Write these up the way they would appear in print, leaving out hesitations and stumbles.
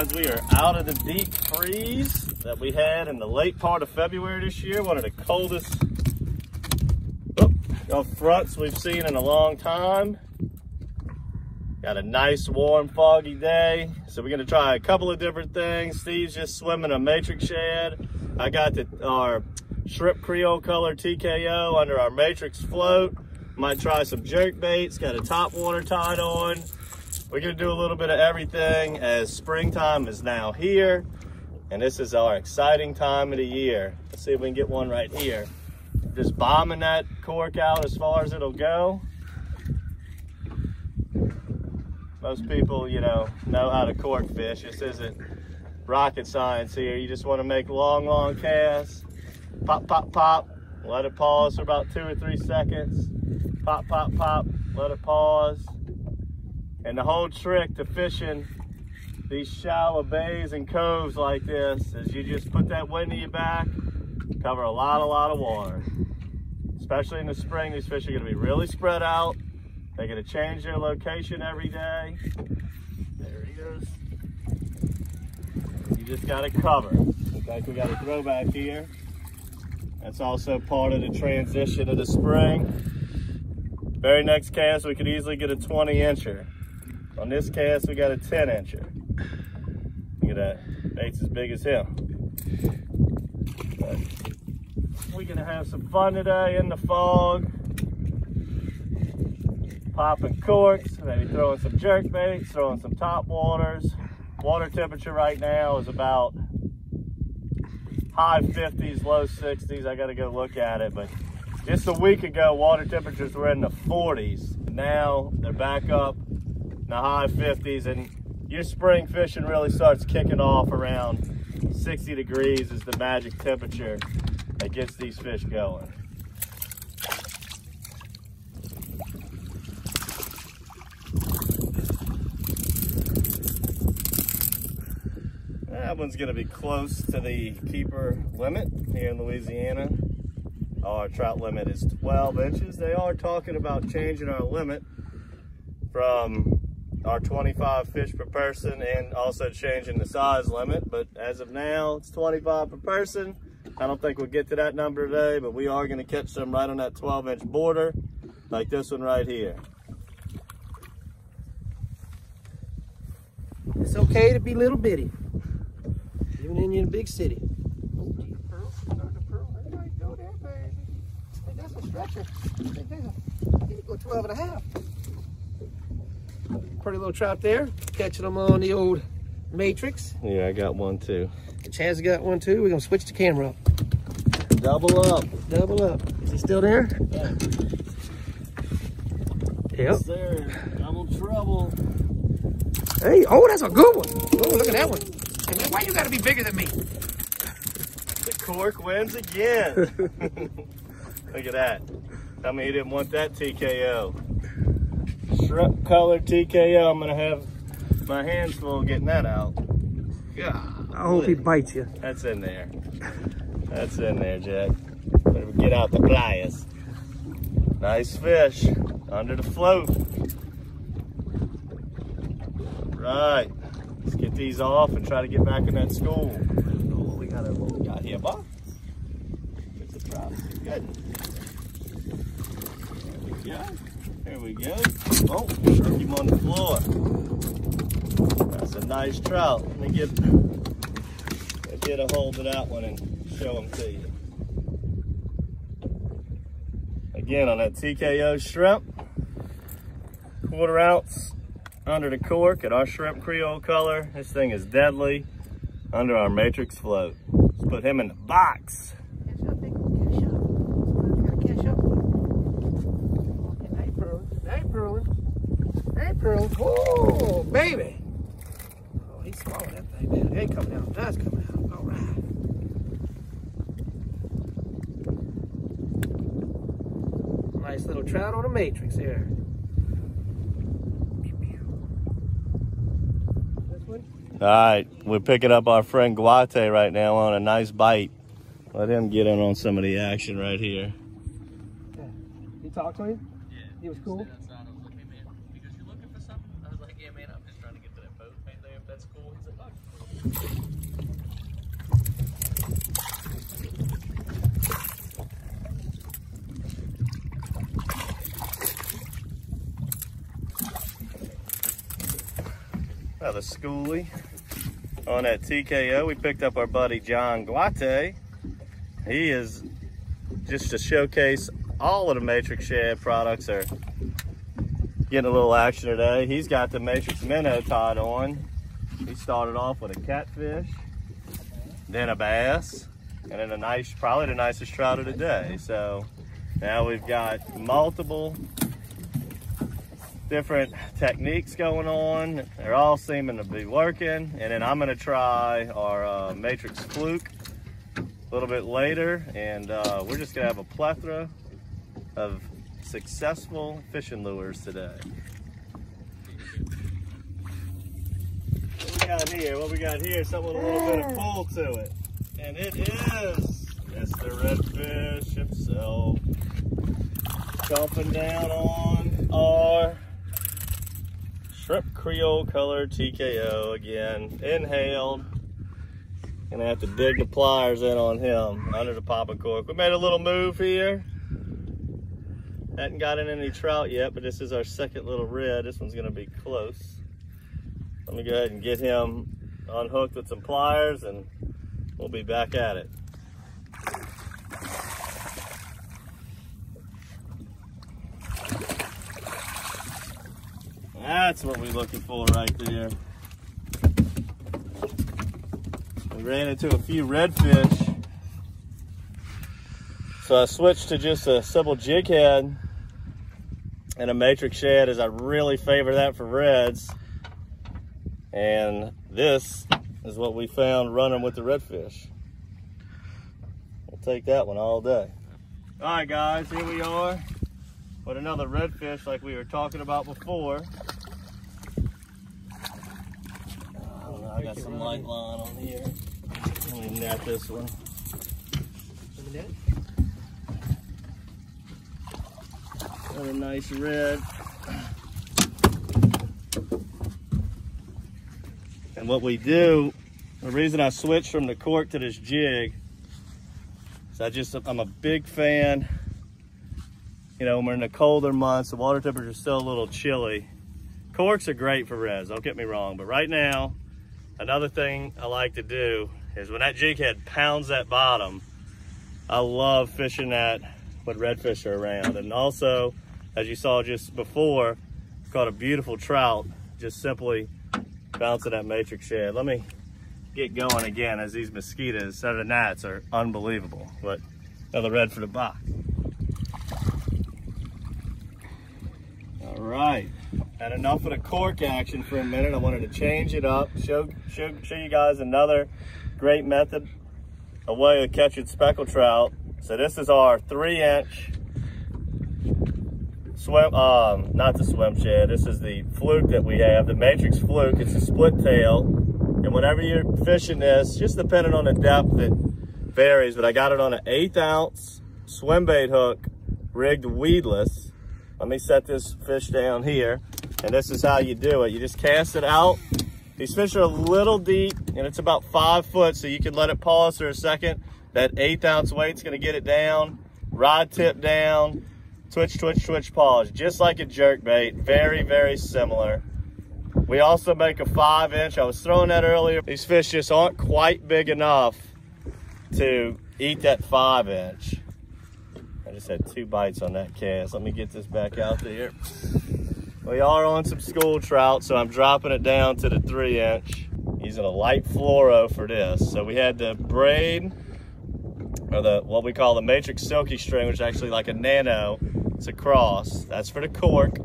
guys, we are out of the deep freeze that we had in the late part of February this year. One of the coldest fronts we've seen in a long time. Got a nice, warm, foggy day. So we're gonna try a couple of different things. Steve's just swimming a matrix shad. I got our shrimp Creole color TKO under our matrix float. Might try some jerk baits. Got a top water tied on. We're gonna do a little bit of everything as springtime is now here. And this is our exciting time of the year. Let's see if we can get one right here. Just bombing that cork out as far as it'll go. Most people, know how to cork fish. This isn't rocket science here. You just want to make long casts. Pop, pop, pop. Let it pause for about 2 or 3 seconds. Pop, pop, pop. Let it pause. And the whole trick to fishing these shallow bays and coves like this is you just put that wind to your back, cover a lot of water. Especially in the spring, these fish are gonna be really spread out. They're gonna change their location every day. There he is. You just gotta cover. Looks like we got a throwback here. That's also part of the transition of the spring. Very next cast, we could easily get a 20-incher. On this cast, we got a 10-incher. Look at that, bait's as big as him. But we're gonna have some fun today in the fog. Popping corks, maybe throwing some jerk baits, throwing some top waters. Water temperature right now is about high 50s, low 60s. I gotta go look at it, but just a week ago, water temperatures were in the 40s. Now they're back up in the high 50s, and your spring fishing really starts kicking off around 60 degrees is the magic temperature that gets these fish going. That one's gonna be close to the keeper limit here in Louisiana. Our trout limit is 12 inches. They are talking about changing our limit from our 25 fish per person and also changing the size limit. But as of now, it's 25 per person. I don't think we'll get to that number today, but we are gonna catch some right on that 12-inch border, like this one right here. It's okay to be little bitty, even in your big city. Stretcher. You can go 12 and a half. Pretty little trout there. Catching them on the old matrix. Yeah, I got one too. Chaz got one too. We're gonna switch the camera up. Double up. Double up. Is he still there? Yeah. Yep. Yes, sir. Double trouble. Hey, oh, that's a good one. Oh, look at that one. And then why you gotta be bigger than me? The cork wins again. Look at that. Tell me you didn't want that TKO. Shrimp colored TKO. I'm gonna have my hands full getting that out. God, I hope he bites you. That's in there. That's in there, Jack. Better get out the pliers. Nice fish under the float. Right. Let's get these off and try to get back in that school. What we got here, boss? It's a trout. Good. There we go. Oh, jerk him on the floor. That's a nice trout. Let me get a hold of that one and show him to you. Again, on that TKO shrimp, 1/4 ounce under the cork at our shrimp Creole color. This thing is deadly under our matrix float. Let's put him in the box. Oh, baby. Oh, he swallowed that thing, man. It ain't coming out. That's coming out. All right. Nice little trout on a matrix here. All right, we're picking up our friend Guate right now on a nice bite. Let him get in on some of the action right here. Yeah. You talked to him? Yeah. He was cool? Because you're looking for something? I was like, yeah, man, I'm just trying to get to that boat right there, if that's cool. He's like, oh, The schoolie on that TKO. We picked up our buddy John Guate. He is, just to showcase all of the Matrix Shad products, are getting a little action today. He's got the Matrix minnow tied on. He started off with a catfish, then a bass, and then a nice, probably the nicest trout of the day. So now we've got multiple different techniques going on. They're all seeming to be working. And then I'm gonna try our Matrix Fluke a little bit later. And we're just gonna have a plethora of successful fishing lures today. What we got here is something with a little bit of pull to it. And it is, it's the redfish himself, chomping down on our Shrimp Creole Color TKO again, inhaled. Gonna have to dig the pliers in on him under the popping cork. We made a little move here. Hadn't gotten any trout yet, but this is our second little red. This one's gonna be close. Let me go ahead and get him unhooked with some pliers and we'll be back at it. That's what we're looking for right there. We ran into a few redfish, so I switched to just a simple jig head and a Matrix Shad, as I really favor that for reds. And this is what we found running with the redfish. We'll take that one all day. All right, guys, here we are with another redfish like we were talking about before. I got some light line on here. Let me net this one. Another nice red. And what we do, the reason I switched from the cork to this jig is I'm a big fan, you know, when we're in the colder months, the water temperature is still a little chilly. Corks are great for reds, don't get me wrong, but right now, another thing I like to do is when that jig head pounds that bottom, I love fishing that when redfish are around. And also, as you saw just before, caught a beautiful trout, just simply bouncing that Matrix Shad. Let me get going again, as these mosquitoes, or the gnats, are unbelievable. But another red for the box. All right. And enough of the cork action for a minute. I wanted to change it up, show you guys another great method, a way of catching speckled trout. So this is our 3-inch swim, not the swim shad. This is the fluke that we have, the Matrix Fluke. It's a split tail. And whenever you're fishing this, just depending on the depth, it varies, but I got it on an 1/8 ounce swim bait hook, rigged weedless. Let me set this fish down here. And this is how you do it. You just cast it out. These fish are a little deep, and it's about 5 foot, so you can let it pause for a second. That 1/8 ounce weight's gonna get it down. Rod tip down, twitch, twitch, twitch, pause. Just like a jerk bait, very, very similar. We also make a 5-inch. I was throwing that earlier. These fish just aren't quite big enough to eat that 5-inch. I just had 2 bites on that cast. Let me get this back out there. We are on some school trout, so I'm dropping it down to the 3-inch. Using a light fluoro for this. So we had the braid, or what we call the Matrix Silky String, which is actually like a nano. It's a cross. That's for the cork.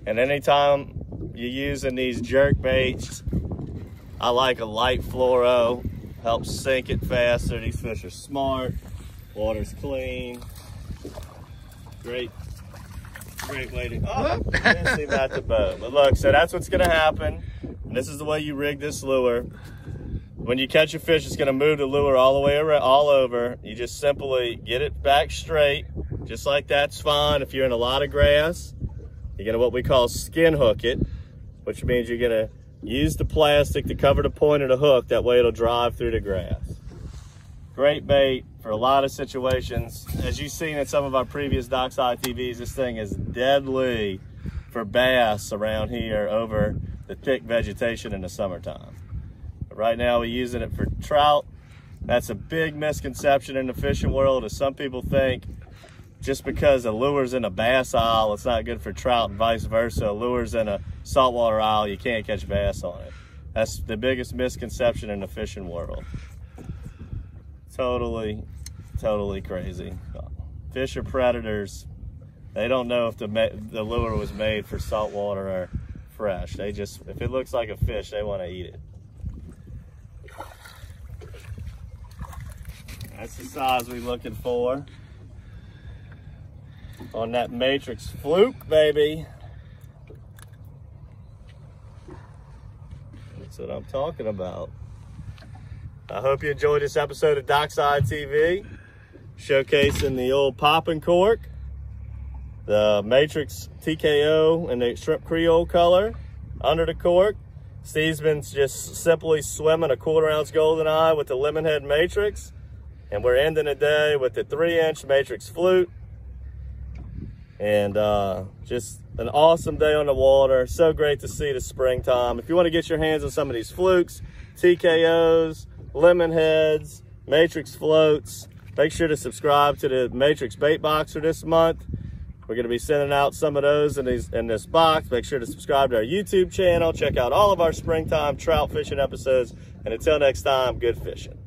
And anytime you're using these jerk baits, I like a light fluoro. Helps sink it faster. These fish are smart. Water's clean. Great way to, missed him at the boat. But look, so that's what's gonna happen. And this is the way you rig this lure. When you catch a fish, it's gonna move the lure all the way around, all over. You just simply get it back straight, just like that's fine. If you're in a lot of grass, you're gonna what we call skin hook it, which means you're gonna Use the plastic to cover the point of the hook. That way it'll drive through the grass. Great bait for a lot of situations. As you've seen in some of our previous Dockside TVs, this thing is deadly for bass around here over the thick vegetation in the summertime. But right now we're using it for trout. That's a big misconception in the fishing world, is some people think just because a lure's in a bass aisle, it's not good for trout, and vice versa. A lure's in a saltwater aisle, you can't catch bass on it. That's the biggest misconception in the fishing world. Totally crazy. Fish are predators. They don't know if the lure was made for saltwater or fresh. They just, if it looks like a fish, they want to eat it. That's the size we're looking for on that Matrix fluke, baby. That's what I'm talking about. I hope you enjoyed this episode of Dockside TV, showcasing the old popping cork, the Matrix TKO and the shrimp Creole color under the cork. Steve's been just simply swimming a 1/4 ounce golden eye with the lemon head Matrix. And we're ending the day with the 3-inch Matrix flute. And just an awesome day on the water. So great to see the springtime. If you want to get your hands on some of these flukes, TKOs, lemon heads, Matrix floats, make sure to subscribe to the Matrix bait boxer this month. We're going to be sending out some of those in this box. Make sure to subscribe to our YouTube channel. Check out all of our springtime trout fishing episodes. And until next time, good fishing.